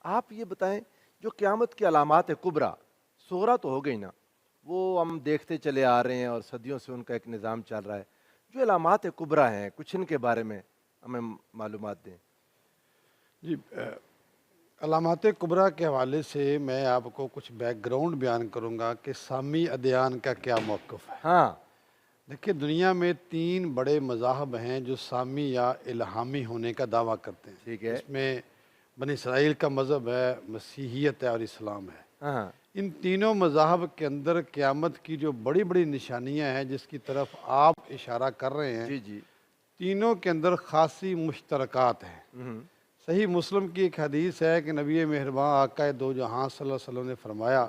آپ یہ بتائیں جو قیامت کی علامات کبریٰ صغریٰ تو ہو گئی نا، وہ ہم دیکھتے چلے آ رہے ہیں اور صدیوں سے ان کا ایک نظام چل رہا ہے، جو علامات کبریٰ ہیں کچھ ان کے بارے میں ہمیں معلومات دیں۔ جی علامات کبریٰ کے حوالے سے میں آپ کو کچھ بیک گراؤنڈ بیان کروں گا کہ سامی ادیان کا کیا موقف ہے۔ ہاں دیکھیے دنیا میں 3 بڑے مذاہب ہیں جو سامی یا الہامی ہونے کا دعویٰ کرتے ہیں۔ ٹھیک ہے۔ اس میں بنی اسرائیل کا مذہب ہے، مسیحیت ہے اور اسلام ہے۔ ہاں ان تینوں مذاہب کے اندر قیامت کی جو بڑی بڑی نشانیاں ہیں جس کی طرف آپ اشارہ کر رہے ہیں، جی جی۔ تینوں کے اندر خاصی مشترکات ہیں۔ صحیح مسلم کی ایک حدیث ہے کہ نبی مہرباں آقا دو جہاں صلی اللہ علیہ وسلم نے فرمایا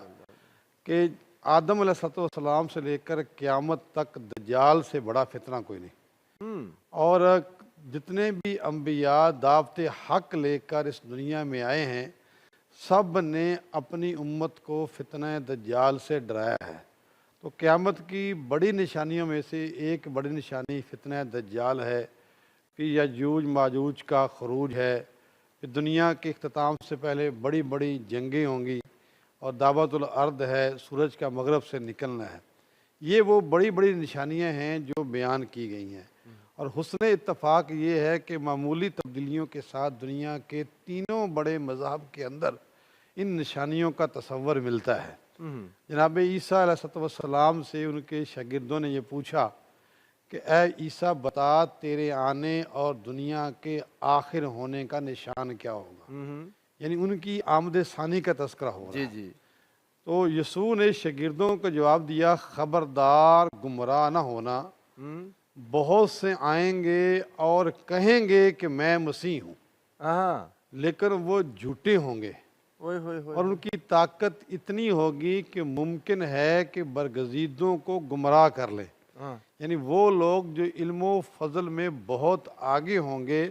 کہ آدم علیہ السلام سے لے کر قیامت تک دجال سے بڑا فتنہ کوئی نہیں، اور جتنے بھی انبیاء دعوت حق لے کر اس دنیا میں آئے ہیں سب نے اپنی امت کو فتنہ دجال سے ڈرایا ہے۔ تو قیامت کی بڑی نشانیوں میں سے ایک بڑی نشانی فتنہ دجال ہے، پھر یاجوج ماجوج کا خروج ہے، پھر دنیا کے اختتام سے پہلے بڑی بڑی جنگیں ہوں گی، اور دعوت الارض ہے، سورج کا مغرب سے نکلنا ہے۔ یہ وہ بڑی بڑی نشانیاں ہیں جو بیان کی گئی ہیں، اور حسن اتفاق یہ ہے کہ معمولی تبدیلیوں کے ساتھ دنیا کے تینوں بڑے مذاہب کے اندر ان نشانیوں کا تصور ملتا ہے۔ جناب عیسیٰ علیہ السلام سے ان کے شاگردوں نے یہ پوچھا کہ اے عیسیٰ بتا تیرے آنے اور دنیا کے آخر ہونے کا نشان کیا ہوگا، یعنی ان کی آمد ثانی کا تذکرہ ہو رہا جی ہے۔ جی۔ تو یسوع نے شاگردوں کو جواب دیا، خبردار گمراہ نہ ہونا، بہت سے آئیں گے اور کہیں گے کہ میں مسیح ہوں، ہاں لیکن وہ جھوٹے ہوں گے، اوئے ہوئے ہوئے۔ اور ان کی طاقت اتنی ہوگی کہ ممکن ہے کہ برگزیدوں کو گمراہ کر لیں۔ ہاں یعنی وہ لوگ جو علم و فضل میں بہت آگے ہوں گے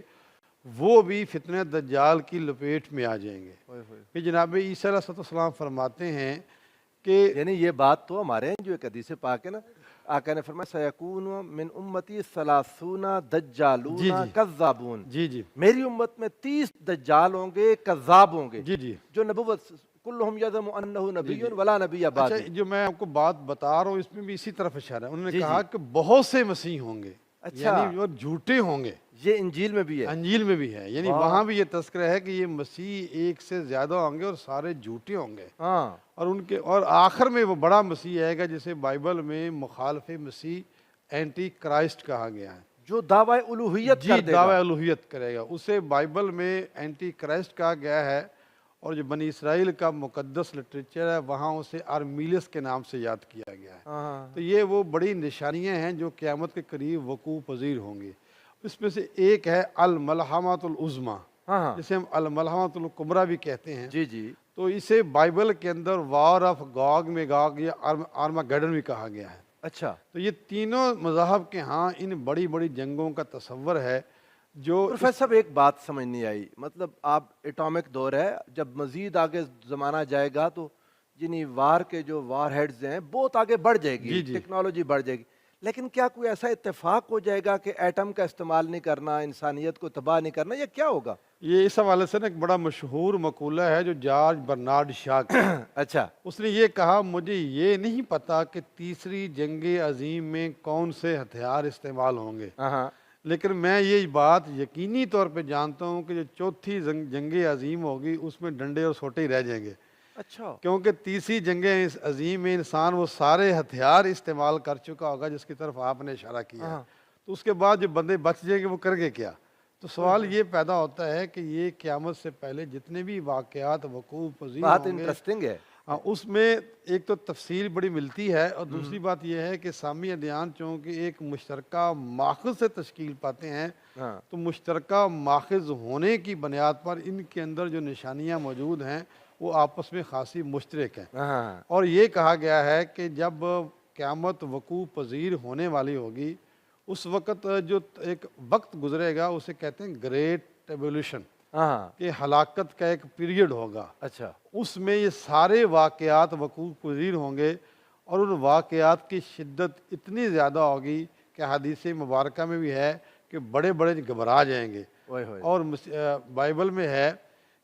وہ بھی فتنہ دجال کی لپیٹ میں آ جائیں گے۔ اوئے ہوئے۔ پھر جناب عیسیٰ علیہ السلام فرماتے ہیں کہ یعنی یہ بات تو ہمارے ہیں جو ایک حدیث پاک ہے نا، آقا نے فرمایا سیکون من امتی ثلاثون دجالون جی جی کذابون، جی جی میری امت میں 30 دجال ہوں گے، کذاب ہوں گے، جی جی جو نبوت کلہم یزعم انہ نبی جی۔ ولا نبی اچھا بعدی۔ جو میں آپ کو بات بتا رہا ہوں اس میں بھی اسی طرف اشارہ ہے، انہوں نے جی کہا جی۔ کہ بہت سے مسیح ہوں گے، اچھا یعنی وہ جھوٹے ہوں گے۔ یہ انجیل میں بھی ہے؟ انجیل میں بھی ہے، یعنی واہ۔ وہاں بھی یہ تذکرہ ہے کہ یہ مسیح ایک سے زیادہ ہوں گے اور سارے جھوٹے ہوں گے، ہاں اور ان کے اور آخر میں وہ بڑا مسیح آئے گا جسے بائبل میں مخالف مسیح اینٹی کرائسٹ کہا گیا ہے، جو دعوی الوہیت کر دے دعوی گا۔ الوہیت کرے گا، اسے بائبل میں اینٹی کرائسٹ کہا گیا ہے، اور جو بنی اسرائیل کا مقدس لٹریچر ہے وہاں اسے ارمیلس کے نام سے یاد کیا گیا ہے۔ ہاں تو یہ وہ بڑی نشانیاں ہیں جو قیامت کے قریب وقوع پذیر ہوں گی۔ اس میں سے ایک ہے الملحمۃ العظمیٰ، ہاں۔ جسے ہم الملحمۃ الکبریٰ بھی کہتے ہیں۔ جی جی۔ تو اسے بائبل کے اندر وار آف گاگ میگاگ یا آرماگیڈن بھی کہا گیا ہے۔ اچھا تو یہ تینوں مذاہب کے ہاں ان بڑی بڑی جنگوں کا تصور ہے جو پروفیسر صاحب ایک بات سمجھ نہیں آئی، مطلب آپ اٹامک دور ہے، جب مزید آگے زمانہ جائے گا تو یعنی وار کے جو وار ہیڈز ہیں بہت آگے بڑھ جائے گی، جی جی ٹیکنالوجی بڑھ جائے گی، لیکن کیا کوئی ایسا اتفاق ہو جائے گا کہ ایٹم کا استعمال نہیں کرنا، انسانیت کو تباہ نہیں کرنا، یا کیا ہوگا؟ یہ اس حوالے سے نا ایک بڑا مشہور مقولہ ہے جو جارج برنارڈ شاہ کا ہے۔ اچھا اس نے یہ کہا، مجھے یہ نہیں پتا کہ تیسری جنگ عظیم میں کون سے ہتھیار استعمال ہوں گے، ہاں لیکن میں یہ بات یقینی طور پہ جانتا ہوں کہ جو چوتھی جنگ عظیم ہوگی اس میں ڈنڈے اور سوٹے ہی رہ جائیں گے، اچھا کیونکہ تیسری جنگ عظیم میں انسان وہ سارے ہتھیار استعمال کر چکا ہوگا جس کی طرف آپ نے اشارہ کیا ہے۔ ہاں تو اس کے بعد جو بندے بچ جائیں گے وہ کر گے کیا؟ تو سوال یہ پیدا ہوتا ہے کہ یہ قیامت سے پہلے جتنے بھی واقعات وقوع پذیر بات ہوں گے، انٹرسٹنگ ہے۔ اس میں ایک تو تفصیل بڑی ملتی ہے، اور دوسری بات یہ ہے کہ سامی ادیان چونکہ ایک مشترکہ ماخذ سے تشکیل پاتے ہیں، ہاں تو مشترکہ ماخذ ہونے کی بنیاد پر ان کے اندر جو نشانیاں موجود ہیں وہ آپس میں خاصی مشترک ہیں، ہاں اور یہ کہا گیا ہے کہ جب قیامت وقوع پذیر ہونے والی ہوگی اس وقت جو ایک وقت گزرے گا اسے کہتے ہیں گریٹ ایولیوشن، ہاں کہ ہلاکت کا ایک پیریڈ ہوگا، اچھا اس میں یہ سارے واقعات وقوع پذیر ہوں گے، اور ان واقعات کی شدت اتنی زیادہ ہوگی کہ حدیث مبارکہ میں بھی ہے کہ بڑے بڑے گھبرا جائیں گے، اوئے ہوئے۔ اور بائبل میں ہے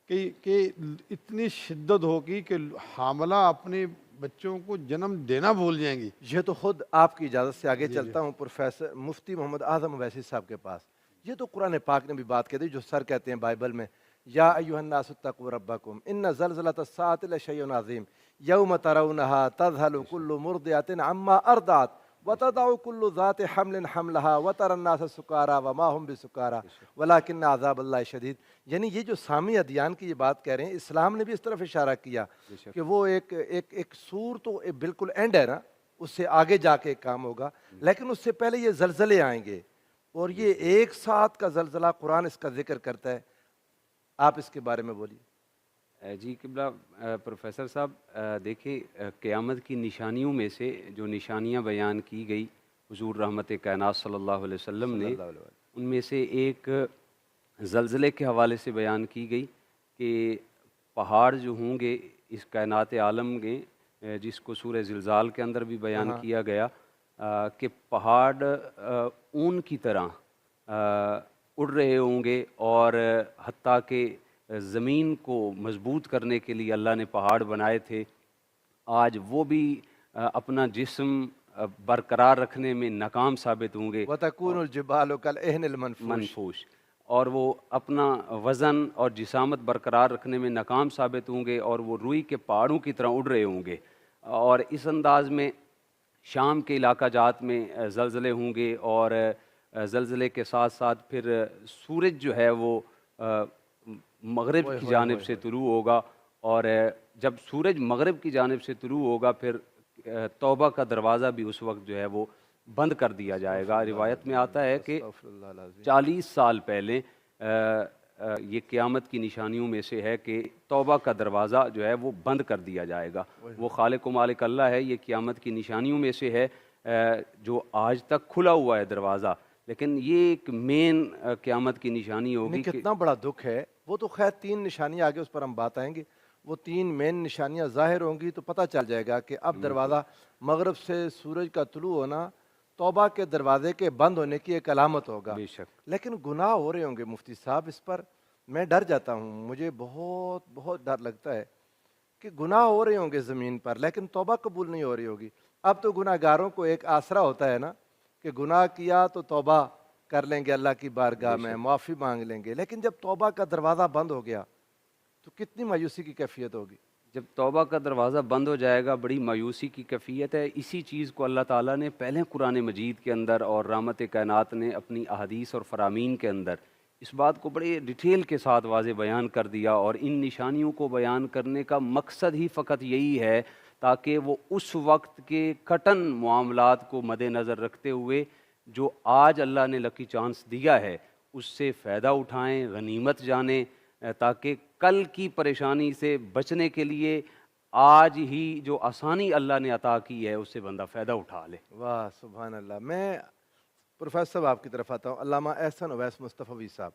کہ اتنی شدت ہوگی کہ حاملہ اپنے بچوں کو جنم دینا بھول جائیں گی۔ یہ تو خود آپ کی اجازت سے آگے چلتا ہوں پروفیسر مفتی محمد اعظم اویسی صاحب کے پاس۔ یہ تو قرآن پاک نے بھی بات کہی جو سر کہتے ہیں بائبل میں، یا ایھا الناس اتقوا ربکم ان زلزلۃ الساعۃ لشیء عظیم یوم ترونها تذهل كل مرضعة عما ارضعت وتضع كل ذات حمل حملها وترى الناس سکارى وما هم بسکارى ولكن عذاب اللہ شدید۔ یعنی یہ جو سامی ادیان کی یہ بات کہہ رہے ہیں، اسلام نے بھی اس طرف اشارہ کیا کہ وہ ایک سور تو بالکل اینڈ ہے نا، اس سے آگے جا کے ایک کام ہوگا، لیکن اس سے پہلے یہ زلزلے آئیں گے، اور یہ ایک ساتھ کا زلزلہ قرآن اس کا ذکر کرتا ہے۔ آپ اس کے بارے میں بولیے۔ جی قبلہ پروفیسر صاحب، دیکھیں قیامت کی نشانیوں میں سے جو نشانیاں بیان کی گئی حضور رحمت کائنات صلی اللہ علیہ وسلم نے، ان میں سے ایک زلزلے کے حوالے سے بیان کی گئی کہ پہاڑ جو ہوں گے اس کائنات عالم کے، جس کو سورہ زلزال کے اندر بھی بیان کیا گیا کہ پہاڑ اون کی طرح اڑ رہے ہوں گے، اور حتیٰ کہ زمین کو مضبوط کرنے کے لیے اللہ نے پہاڑ بنائے تھے، آج وہ بھی اپنا جسم برقرار رکھنے میں ناکام ثابت ہوں گے، وَتَكُونُ الْجِبَالُ كَالْعِهْنِ الْمَنْفُوشِ، منفوش، اور وہ اپنا وزن اور جسامت برقرار رکھنے میں ناکام ثابت ہوں گے، اور وہ روئی کے پہاڑوں کی طرح اڑ رہے ہوں گے۔ اور اس انداز میں شام کے علاقہ جات میں زلزلے ہوں گے، اور زلزلے کے ساتھ ساتھ پھر سورج جو ہے وہ مغرب کی جانب سے طلوع ہوگا، اور جب سورج مغرب کی جانب سے طلوع ہوگا پھر توبہ کا دروازہ بھی اس وقت جو ہے وہ بند کر دیا جائے گا۔ روایت میں آتا ہے کہ 40 سال پہلے یہ قیامت کی نشانیوں میں سے ہے کہ توبہ کا دروازہ جو ہے وہ بند کر دیا جائے گا۔ وہ خالق و مالک اللہ ہے، یہ قیامت کی نشانیوں میں سے ہے جو آج تک کھلا ہوا ہے دروازہ، لیکن یہ ایک مین قیامت کی نشانی ہوگی۔ کتنا بڑا دکھ ہے۔ وہ تو خیر 3 نشانیاں آگے اس پر ہم بات آئیں گے، وہ 3 مین نشانیاں ظاہر ہوں گی تو پتہ چل جائے گا کہ اب دروازہ مغرب سے سورج کا طلوع ہونا توبہ کے دروازے کے بند ہونے کی ایک علامت ہوگا۔ بے شک، لیکن گناہ ہو رہے ہوں گے مفتی صاحب، اس پر میں ڈر جاتا ہوں، مجھے بہت بہت ڈر لگتا ہے کہ گناہ ہو رہے ہوں گے زمین پر لیکن توبہ قبول نہیں ہو رہی ہوگی۔ اب تو گناہ گاروں کو ایک آسرا ہوتا ہے نا کہ گناہ کیا تو توبہ کر لیں گے اللہ کی بارگاہ میں، معافی مانگ لیں گے، لیکن جب توبہ کا دروازہ بند ہو گیا تو کتنی مایوسی کی کیفیت ہوگی۔ جب توبہ کا دروازہ بند ہو جائے گا بڑی مایوسی کی کیفیت ہے۔ اسی چیز کو اللہ تعالیٰ نے پہلے قرآن مجید کے اندر اور رحمت کائنات نے اپنی احادیث اور فرامین کے اندر اس بات کو بڑے ڈیٹیل کے ساتھ واضح بیان کر دیا، اور ان نشانیوں کو بیان کرنے کا مقصد ہی فقط یہی ہے تاکہ وہ اس وقت کے کٹن معاملات کو مد نظر رکھتے ہوئے جو آج اللہ نے لکی چانس دیا ہے اس سے فائدہ اٹھائیں، غنیمت جانیں، تاکہ کل کی پریشانی سے بچنے کے لیے آج ہی جو آسانی اللہ نے عطا کی ہے اس سے بندہ فائدہ اٹھا لے۔ واہ سبحان اللہ۔ میں پروفیسر صاحب آپ کی طرف آتا ہوں، علامہ احسن اویس مصطفی صاحب۔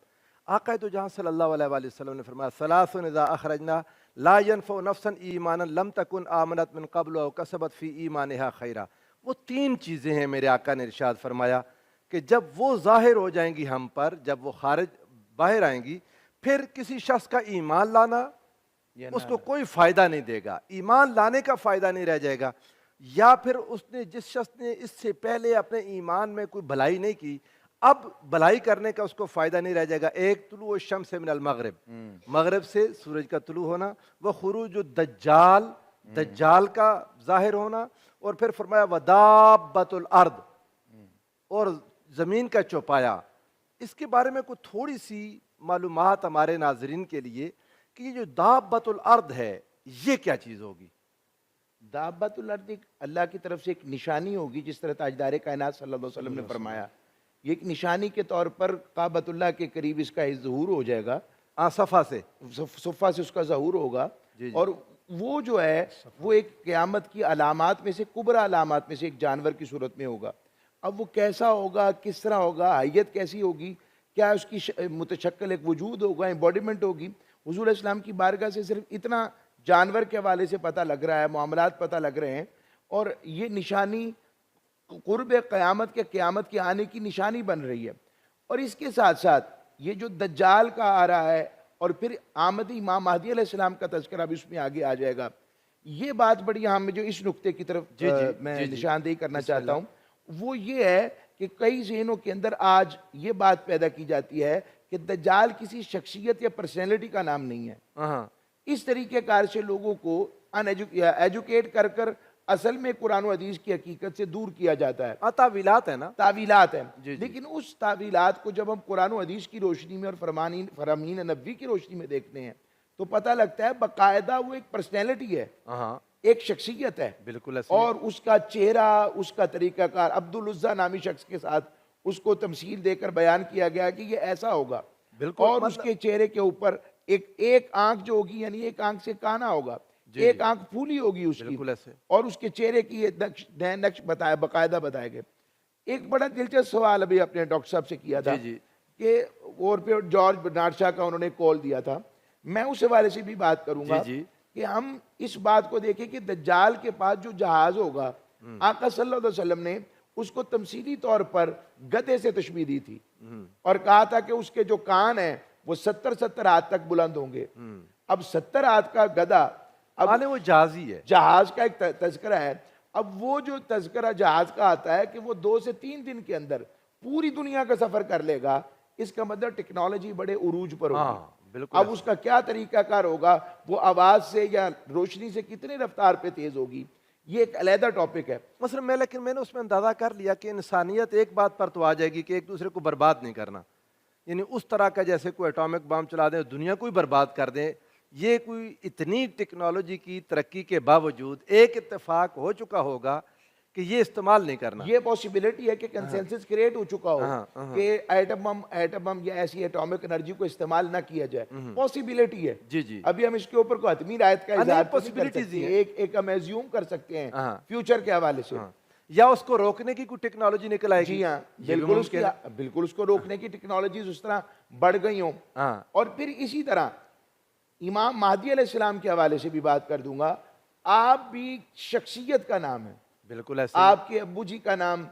آقا تو جہاں صلی اللہ علیہ وآلہ وسلم نے فرمایا ثلاث اذا اخرجنا لا ينفع نفسا ایمانا لم تکن آمنت من قبل او کسبت فی ایمانها خیرا۔ وہ 3 چیزیں ہیں میرے آقا نے ارشاد فرمایا کہ جب وہ ظاہر ہو جائیں گی ہم پر، جب وہ باہر آئیں گی، پھر کسی شخص کا ایمان لانا اس کو کوئی فائدہ نہیں دے گا، ایمان لانے کا فائدہ نہیں رہ جائے گا، یا پھر جس شخص نے اس سے پہلے اپنے ایمان میں کوئی بھلائی نہیں کی اب بھلائی کرنے کا اس کو فائدہ نہیں رہ جائے گا۔ ایک طلوع الشمس من المغرب، مغرب سے سورج کا طلوع ہونا، وہ خروج الدجال، دجال کا ظاہر ہونا، اور پھر فرمایا ودابۃ الارض، اور زمین کا چوپایا۔ اس کے بارے میں کوئی تھوڑی سی معلومات ہمارے ناظرین کے لیے کہ یہ جو دابۃ الارض ہے یہ کیا چیز ہوگی؟ دابۃ الارض ایک اللہ کی طرف سے ایک نشانی ہوگی، جس طرح تاجدار کائنات صلی اللہ علیہ وسلم نے فرمایا، یہ ایک نشانی کے طور پر کعبۃ اللہ کے قریب اس کا ظہور ہو جائے گا، صفا سے صفا سے اس کا ظہور ہوگا، اور وہ جو ہے وہ ایک قیامت کی علامات میں سے کبریٰ علامات میں سے ایک جانور کی صورت میں ہوگا۔ اب وہ کیسا ہوگا، کس طرح ہوگا، حیت کیسی ہوگی، کیا اس کی متشکل ایک وجود ہوگا، ایمبوڈیمنٹ ہوگی، حضور اسلام کی بارگاہ سے صرف اتنا جانور کے حوالے سے پتہ لگ رہا ہے، معاملات پتہ لگ رہے ہیں، اور یہ نشانی قرب قیامت کے آنے کی نشانی بن رہی ہے۔ اور اس کے ساتھ ساتھ یہ جو دجال کا آ رہا ہے اور پھر آمد امام مہدی علیہ السلام کا تذکرہ بھی اس میں آگے آ جائے گا. یہ بات بڑی اہم ہے جو اس نقطے کی طرف میں نشاندہی کرنا چاہتا ہوں، وہ یہ ہے کہ کئی ذہنوں کے اندر آج یہ بات پیدا کی جاتی ہے کہ دجال کسی شخصیت یا پرسنالٹی کا نام نہیں ہے. اس طریقے کار سے لوگوں کو ایجوکیٹ کر کر اصل میں قرآن و حدیث کی حقیقت سے دور کیا جاتا ہے. تعویلات ہے نا، تعویلات ہیں. لیکن اس تعویلات کو جب ہم قرآن و حدیث کی روشنی میں اور فرامین نبوی کی روشنی میں دیکھتے ہیں تو پتہ لگتا ہے باقاعدہ وہ ایک پرسنالٹی ہے، ایک شخصیت ہے. بالکل. اور اس کا چہرہ، اس کا طریقہ کار، عبدالعزیٰ نامی شخص کے ساتھ اس کو تمثیل دے کر بیان کیا گیا کہ یہ ایسا ہوگا. اور اس کے چہرے کے اوپر ایک آنکھ جو ہوگی، یعنی ایک آنکھ سے کانا ہوگا، ایک آنکھ پھولی ہوگی اس کی، اور اس کے چہرے کی یہ نقش باقاعدہ بتائے گئے. ایک بڑا دلچسپ سوال ابھی اپنے ڈاکٹر صاحب سے کیا تھا کہ اور پہ جارج برنارڈ شاہ کا انہوں نے کال دیا تھا. میں اس حوالے سے بھی بات کروں گا کہ ہم اس بات کو دیکھیں کہ دجال کے پاس جو جہاز ہوگا، آقا صلی اللہ علیہ وسلم نے اس کو تمثیلی طور پر گدھے سے تشبیہ دی تھی اور کہا تھا کہ اس کے جو کان ہیں وہ 70 ہاتھ تک بلند ہوں گے. اب 70 ہاتھ کا گدھا، اب وہ جہاز ہی ہے، جہاز کا ایک تذکرہ ہے. اب وہ جو تذکرہ جہاز کا آتا ہے کہ وہ 2 سے 3 دن کے اندر پوری دنیا کا سفر کر لے گا، اس کا مطلب ٹیکنالوجی بڑے عروج پر ہوگی. اب اس کا کیا طریقہ کار ہوگا، وہ آواز سے یا روشنی سے کتنے رفتار پہ تیز ہوگی، یہ ایک علیحدہ ٹاپک ہے. مثلا لیکن میں نے اس میں اندازہ کر لیا کہ انسانیت ایک بات پر تو آ جائے گی کہ ایک دوسرے کو برباد نہیں کرنا، یعنی اس طرح کا جیسے کوئی ایٹامک بام چلا دیں، دنیا کو ہی برباد کر دیں. یہ کوئی اتنی ٹیکنالوجی کی ترقی کے باوجود ایک اتفاق ہو چکا ہوگا کہ یہ استعمال نہیں کرنا. یہ پاسبلٹی ہے کہ کنسنسس کریٹ ہو چکا ہو کہ ایٹم بم یا ایسی ایٹامک انرجی کو استعمال نہ کیا جائے. پاسبلٹی ہے. ابھی ہم اس کے اوپر کوئی حتمی رعایت کا اظہار نہیں کر سکتے، ایک ہم ایزیوم کر سکتے ہیں فیوچر کے حوالے سے، یا اس کو روکنے کی کوئی ٹیکنالوجی نکل آئے گی. جی ہاں، بالکل اس کو روکنے کی ٹیکنالوجیز اس طرح بڑھ گئی ہوں. اور پھر اسی طرح امام مہدی علیہ السلام کے حوالے سے بھی بات کر دوں گا. آپ بھی شخصیت کا نام ہے، بالکل ایسے آپ کے ابو جی کا نام،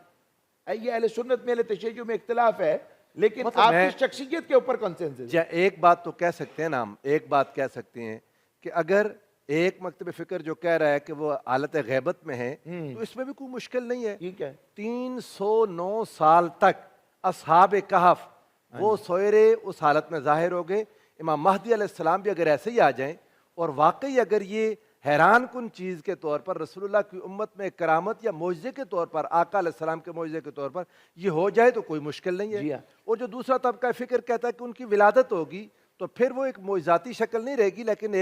یہ اہل سنت میں اہل تشیع میں اختلاف ہے، لیکن آپ کی شخصیت کے اوپر کنسنسس ہے. ایک بات تو کہہ سکتے ہیں نا، ہم ایک بات کہہ سکتے ہیں کہ اگر ایک مکتب فکر جو کہہ رہا ہے کہ وہ حالت غیبت میں ہے تو اس میں بھی کوئی مشکل نہیں ہے. ٹھیک ہے. 309 سال تک اصحاب کہف وہ سوئرے اس حالت میں ظاہر ہو گئے. امام مہدی علیہ السلام بھی اگر ایسے ہی آ جائیں اور واقعی اگر یہ حیران کن چیز کے طور پر رسول اللہ کی امت میں کرامت یا معجزے کے طور پر، آقا علیہ السلام کے معجزے کے طور پر یہ ہو جائے تو کوئی مشکل نہیں ہے. اور جو دوسرا طبقہ فکر کہتا ہے کہ ان کی ولادت ہوگی تو پھر وہ ایک معجزاتی شکل نہیں رہے گی، لیکن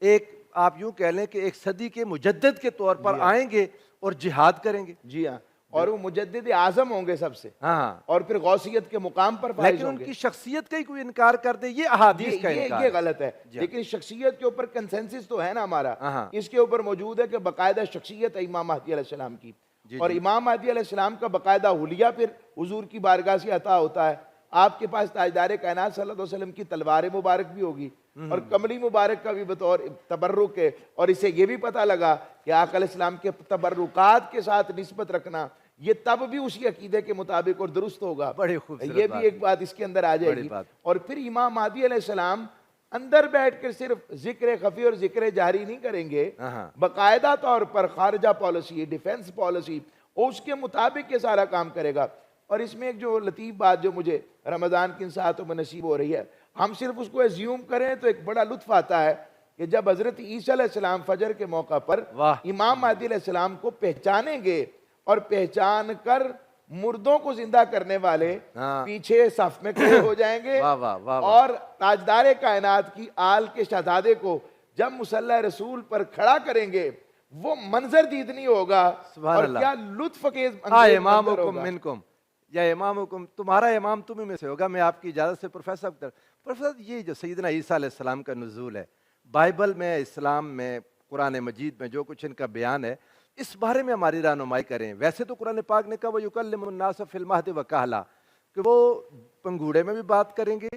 ایک آپ یوں کہہ لیں کہ ایک صدی کے مجدد کے طور پر آئیں گے اور جہاد کریں گے. جی ہاں، اور وہ مجدد اعظم ہوں گے سب سے، اور پھر غوثیت کے مقام پر فائز ہوں گے. لیکن ان کی شخصیت کا ہی کوئی انکار کر دے، یہ احادیث کا انکار، یہ غلط ہے. لیکن شخصیت کے اوپر کنسنسس تو ہے نا ہمارا، اس کے اوپر موجود ہے کہ باقاعدہ شخصیت ہے امام مہدی علیہ السلام کی. اور امام مہدی علیہ السلام کا باقاعدہ حلیہ پھر حضور کی بارگاہ سے عطا ہوتا ہے. آپ کے پاس تاجدار کائنات صلی اللہ علیہ وسلم کی تلوار مبارک بھی ہوگی اور کملی مبارک کا بھی بطور تبرک ہے. اور اسے یہ بھی پتہ لگا کہ آقا علیہ السلام کے تبرکات کے ساتھ نسبت رکھنا یہ تب بھی اسی عقیدے کے مطابق اور درست ہوگا. یہ بھی ایک بات اس کے اندر آ جائے گی. اور پھر امام مہدی علیہ السلام اندر بیٹھ کر صرف ذکر خفی اور ذکر جاری نہیں کریں گے، باقاعدہ طور پر خارجہ پالیسی، ڈیفنس پالیسی اور اس کے مطابق یہ سارا کام کرے گا. اور اس میں ایک جو لطیف بات جو مجھے رمضان کی ان ساعتوں میں نصیب ہو رہی ہے، ہم صرف اس کو ایزیوم کریں تو ایک بڑا لطف آتا ہے کہ جب حضرت عیسیٰ علیہ السلام فجر کے موقع پر امام مہدی علیہ السلام کو پہچانیں گے اور پہچان کر مردوں کو زندہ کرنے والے پیچھے صف میں کھڑے ہو جائیں گے اور تاجدار کائنات کی آل کے شہزادے کو جب مصلی رسول پر کھڑا کریں گے وہ منظر دیدنی ہوگا. اور کیا لطف خیز منظر ہوگا. یا امام حکم، تمہارا امام تمہیں میں سے ہوگا. میں آپ کی اجازت سے پروفیسر یہ جو سیدنا عیسیٰ علیہ السلام کا نزول ہے، بائبل میں، اسلام میں، قرآن مجید میں جو کچھ ان کا بیان ہے، اس بارے میں ہماری رہنمائی کریں. ویسے تو قرآن پاک نے کہا وَيُكَلِّمُ النَّاسَ فِي الْمَهْدِ وَكَهْلًا کہ وہ پنگوڑے میں بھی بات کریں گے.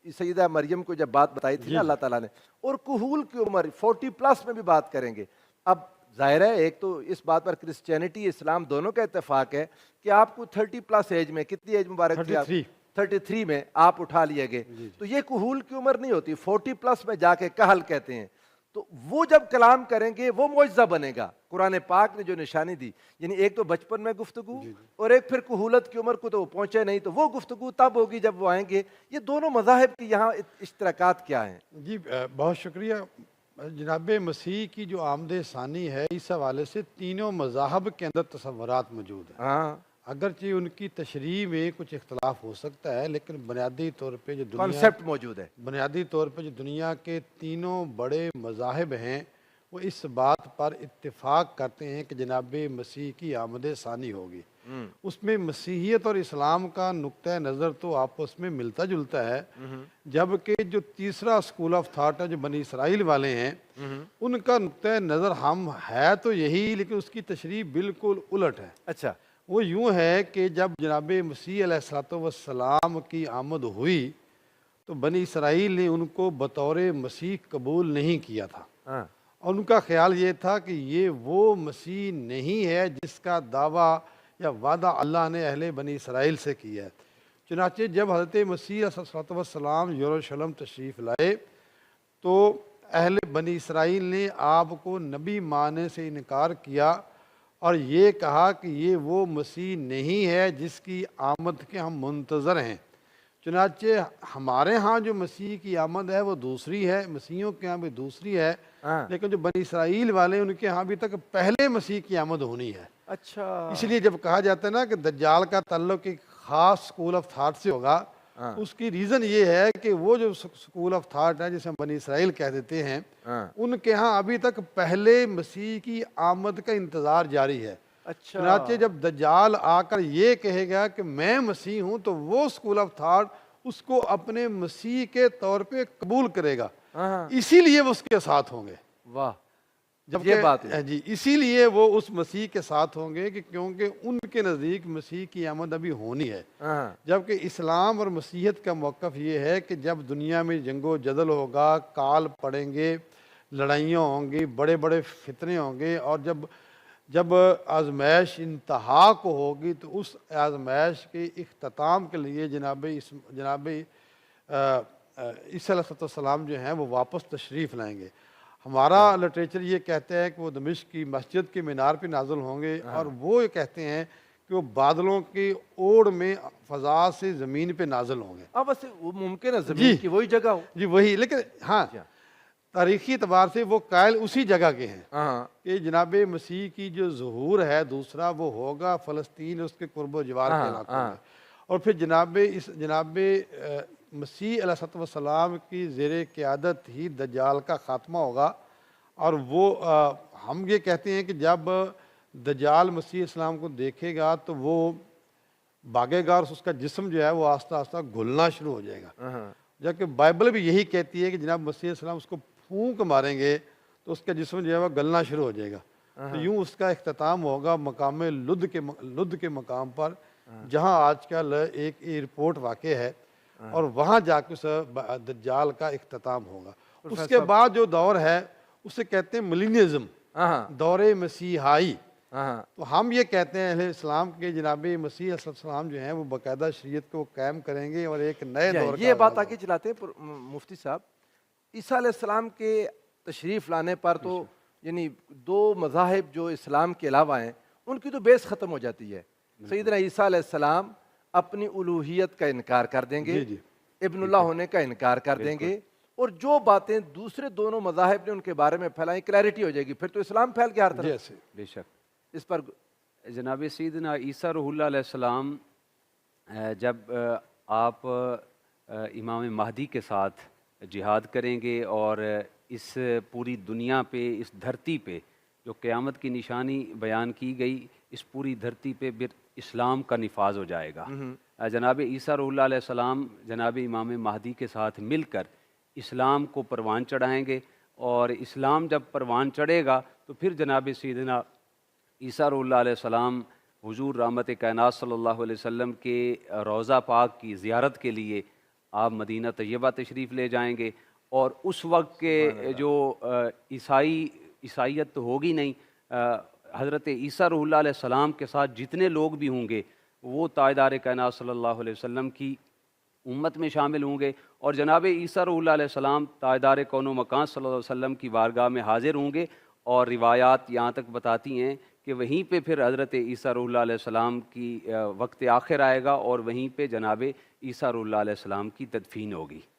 سیدہ مریم کو جب بات بتائی تھی اللہ تعالیٰ نے، اور کہول کی عمر 40+ میں بھی بات کریں گے. اب ظاہر ہے ایک تو اس بات پر کرسچینٹی اسلام دونوں کا اتفاق ہے کہ آپ کو 30+ ایج میں، کتنی ایج مبارک تھی آپ؟ 33 میں آپ اٹھا لیے گئے. تو یہ کہول کی عمر نہیں ہوتی, 40 پلس میں جا کے کہل کہتے ہیں. تو وہ جب کلام کریں گے وہ معجزہ بنے گا. قرآن پاک نے جو نشانی دی, یعنی ایک تو بچپن میں گفتگو اور ایک پھر کہولت کی عمر کو تو وہ پہنچے نہیں, تو وہ گفتگو تب ہوگی جب وہ آئیں گے. یہ دونوں مذاہب کی یہاں اشتراکات کیا ہیں؟ جی بہت شکریہ. جناب مسیح کی جو آمد ثانی ہے, اس حوالے سے تینوں مذاہب کے اندر تصورات موجود ہیں. ہاں, اگرچہ ان کی تشریح میں کچھ اختلاف ہو سکتا ہے, لیکن بنیادی طور پہ جو کانسیپٹ موجود ہے. بنیادی طور پہ جو دنیا کے تینوں بڑے مذاہب ہیں وہ اس بات پر اتفاق کرتے ہیں کہ جناب مسیح کی آمد ثانی ہوگی. اس میں مسیحیت اور اسلام کا نقطہ نظر تو آپس میں ملتا جلتا ہے, جبکہ جو تیسرا اسکول آف تھاٹ ہے جو بنی اسرائیل والے ہیں, ان کا نقطہ نظر ہم ہے تو یہی, لیکن اس کی تشریح بالکل الٹ ہے. اچھا, وہ یوں ہے کہ جب جناب مسیح علیہ السلام کی آمد ہوئی تو بنی اسرائیل نے ان کو بطور مسیح قبول نہیں کیا تھا, ہاں, اور ان کا خیال یہ تھا کہ یہ وہ مسیح نہیں ہے جس کا دعویٰ یا وعدہ اللہ نے اہل بنی اسرائیل سے کیا ہے. چنانچہ جب حضرت مسیح علیہ السلام یروشلم تشریف لائے تو اہل بنی اسرائیل نے آپ کو نبی ماننے سے انکار کیا اور یہ کہا کہ یہ وہ مسیح نہیں ہے جس کی آمد کے ہم منتظر ہیں. چنانچہ ہمارے ہاں جو مسیح کی آمد ہے وہ دوسری ہے, مسیحیوں کے ہاں بھی دوسری ہے, لیکن جو بنی اسرائیل والے ان کے ہاں بھی تک پہلے مسیح کی آمد ہونی ہے. اچھا, اس لیے جب کہا جاتا ہے نا کہ دجال کا تعلق ایک خاص اسکول آف تھاٹ سے ہوگا, اس کی ریزن یہ ہے کہ وہ جو اسکول آف تھاٹ ہے جسے ہم بنی اسرائیل کہہ دیتے ہیں, ان کے ہاں ابھی تک پہلے مسیح کی آمد کا انتظار جاری ہے. اچھا, چنانچہ جب دجال آ کر یہ کہے گا کہ میں مسیح ہوں تو وہ اسکول آف تھاٹ اس کو اپنے مسیح کے طور پہ قبول کرے گا, اسی لیے وہ اس کے ساتھ ہوں گے. واہ, جب یہ بات ہے. جی اسی لیے وہ اس مسیح کے ساتھ ہوں گے کہ کیونکہ ان کے نزدیک مسیح کی آمد ابھی ہونی ہے. جبکہ اسلام اور مسیحیت کا موقف یہ ہے کہ جب دنیا میں جنگ و جدل ہوگا, کال پڑیں گے, لڑائیاں ہوں گی, بڑے بڑے فتنے ہوں گے, اور جب آزمائش انتہا کو ہوگی تو اس آزمائش کے اختتام کے لیے جناب عیسیٰ علیہ السلام جو ہیں وہ واپس تشریف لائیں گے. ہمارا لٹریچر یہ کہتا ہے کہ وہ دمشق کی مسجد کے مینار پہ نازل ہوں گے, اور وہ یہ کہتے ہیں کہ وہ بادلوں کی اوڑ میں فضا سے زمین پہ نازل ہوں گے. بس وہ ممکن ہے زمین کی وہی جگہ ہو. جی وہی, لیکن ہاں تاریخی اعتبار سے وہ قائل اسی جگہ کے ہیں کہ جناب مسیح کی جو ظہور ہے دوسرا وہ ہوگا فلسطین اس کے قرب و جوار کے علاقوں میں, اور پھر جناب مسیح علیہ السلام کی زیر قیادت ہی دجال کا خاتمہ ہوگا. اور وہ ہم یہ کہتے ہیں کہ جب دجال مسیح اسلام کو دیکھے گا تو وہ بھاگے گا اور اس کا جسم جو ہے وہ آہستہ آہستہ گھلنا شروع ہو جائے گا. جبکہ بائبل بھی یہی کہتی ہے کہ جناب مسیح اسلام اس کو پھونک ماریں گے تو اس کا جسم جو ہے وہ گلنا شروع ہو جائے گا. تو یوں اس کا اختتام ہوگا مقام لد کے مقام پر, جہاں آج کل ایک ایئرپورٹ واقع ہے, اور وہاں جا کے اس دجال کا اختتام ہوگا. اس کے بعد جو دور ہے اسے کہتے ہیں ملینزم, دور مسیحائی. تو ہم یہ کہتے ہیں اہل اسلام کے جناب مسیح علیہ السلام جو ہیں وہ باقاعدہ شریعت کو قائم کریں گے اور ایک نئے دور یہ بات آگے چلاتے ہیں مفتی صاحب. عیسیٰ علیہ السلام کے تشریف لانے پر تو یعنی دو مذاہب جو اسلام کے علاوہ ہیں ان کی تو بیس ختم ہو جاتی ہے. سیدنا عیسیٰ علیہ السلام اپنی الوہیت کا انکار کر دیں گے, ابن اللہ ہونے کا انکار کر دیں گے, اور جو باتیں دوسرے دونوں مذاہب نے ان کے بارے میں پھیلائیں کلیئرٹی ہو جائے گی, پھر تو اسلام پھیل کے ہر طرف. بے شک. اس پر جناب سیدنا عیسیٰ روح اللہ علیہ السلام جب آپ امام مہدی کے ساتھ جہاد کریں گے اور اس پوری دنیا پہ, اس دھرتی پہ جو قیامت کی نشانی بیان کی گئی, اس پوری دھرتی پہ اسلام کا نفاذ ہو جائے گا. جناب عیسیٰ روح اللہ علیہ السلام جناب امام مہدی کے ساتھ مل کر اسلام کو پروان چڑھائیں گے, اور اسلام جب پروان چڑھے گا تو پھر جناب سیدنا عیسیٰ روح اللہ علیہ السلام حضور رحمت کائنات صلی اللہ علیہ وسلم کے روضہ پاک کی زیارت کے لیے آپ مدینہ طیبہ تشریف لے جائیں گے. اور اس وقت کے جو عیسائیت تو ہوگی نہیں, حضرت عیسیٰ روح اللہ علیہ السلام کے ساتھ جتنے لوگ بھی ہوں گے وہ تاجدار کائنات صلی اللہ علیہ وسلم کی امت میں شامل ہوں گے، اور جناب عیسیٰ روح اللہ علیہ السلام تاجدار کون و مکان صلی اللہ علیہ وسلم کی بارگاہ میں حاضر ہوں گے، اور روایات یہاں تک بتاتی ہیں کہ وہیں پہ پھر حضرت عیسیٰ روح اللہ علیہ السلام کی وقت آخر آئے گا، اور وہیں پہ جناب عیسیٰ روح اللہ علیہ السلام کی تدفین ہوگی۔